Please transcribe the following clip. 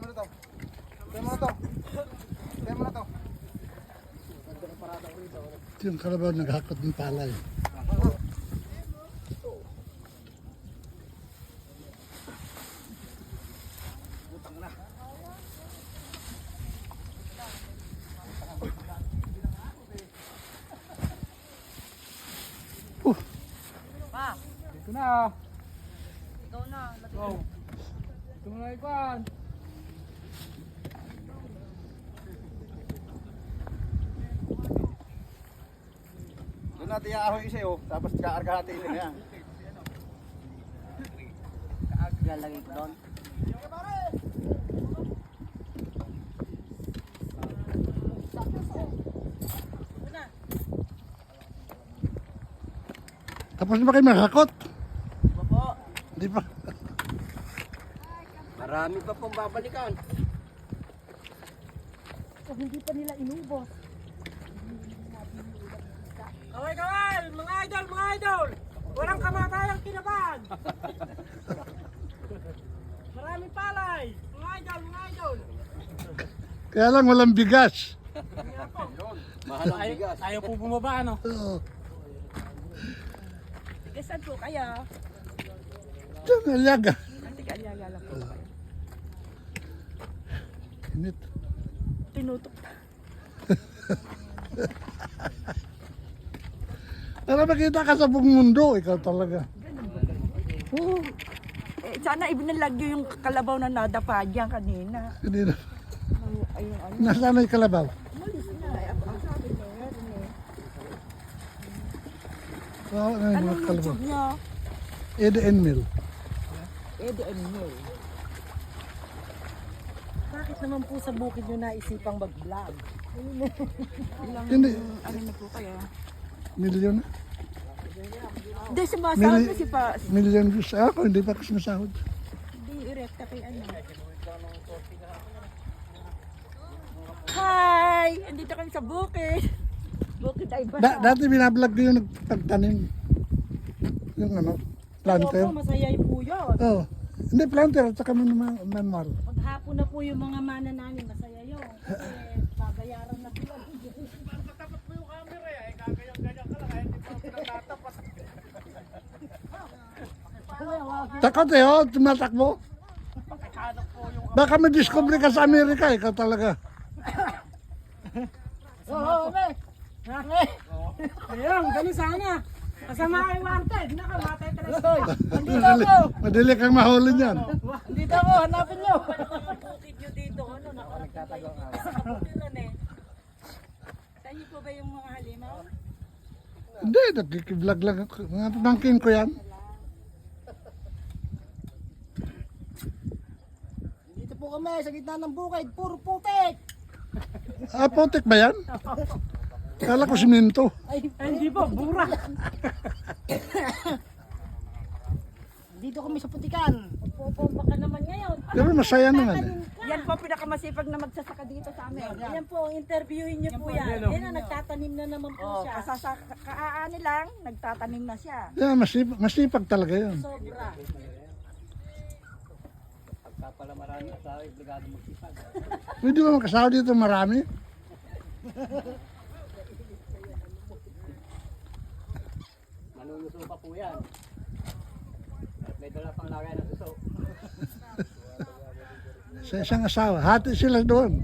mo na to. Tayo mo na to. Tayo mo na to. Yung kalabaw naghakot ng palay. Pa, Ito na. ikaw na. Go. Ito mo na ikwan. Doon natin iahoy isa yun. Tapos kaarga natin yun yan. Lalagay ko doon. Tapos na ba kayo maghakot? Opo. Hindi pa. Marami pa pong babalikan. Kung hindi pa nila inubos. Kaway kaway, mga idol! Walang kamatayang kinabahan! Maraming palay! Mga idol! Kaya lang walang bigas. Mahal ang bigas. Ayaw po bumaba, ano? Oo. Saan po kaya? Diyan, alyaga. Antig-alyaga lang po kayo. Init. Tinutok. Para makita ka sa buong mundo, ikaw talaga. Oo. Eh, sana ibinalagyo yung kalabaw na nadapa diyan kanina. Hindi na. Ayun, ano. Nasaan na yung kalabaw? Malis na. Ang sabi ko, meron eh. Oo, ano yung Anong mga kalabaw? YouTube niya? Eddie and Mill. Eddie and Mill. Bakit naman po sa bukid nyo naisipang mag-vlog? Ilang, Hindi. ano na po kaya? Milyon na. Hindi, sumasahod na si pa. Milyon views. Ako, hindi pa ako sumasahod. Hindi, irekta kay ano. Hi! Andito kami sa bukid. Bukid ay basa. Dati binablog ko yung nagpagtanim. Yung ano, planter. Opo, masaya po yun. Oo. Hindi, planter at saka manual. Maghapon na po yung mga mana namin, masaya yun. Kasi babayaran na sila. Matapat mo yung camera eh, gagayang-gayang ka lang, kahit hindi pa pinagtatapat. Takot eh, oh, tumatakbo. Pakihanap po yung Baka may discovery ka sa Amerika, ikaw talaga. Oo, ayun, ganun sana. Kasama kayo wanted, nakamatay talaga. Madali kang mahuli niyan. Dito ako, hanapin nyo. Bukid nyo dito, ano, nagtatago nga. Sa kabukiran eh. Sa inyo po ba yung mga halimaw? Hindi, nagkikiblog lang ako. Mga pamangkin ko yan. Dito po kami, sa gitna ng bukid, puro putik. Ah, putik ba yan? Kala ko simento. Ay, hindi po, bura. Dito kami sa putikan. Pupumpa ka naman ngayon. Pero masaya naman eh. Yan po pinakamasipag na magsasaka dito sa amin. Yan po, interviewin niyo po yan. Yan na, nagtatanim na naman po siya. Kasaani lang, nagtatanim na siya. Yeah, masipag talaga yun. Sobra. Pagka pala marami sa obligado magsipag. Pwede ba magkasama dito marami? Manuluso pa po yan. At may dala pang lagay ng suso. Sa isang asawa. Hati sila doon.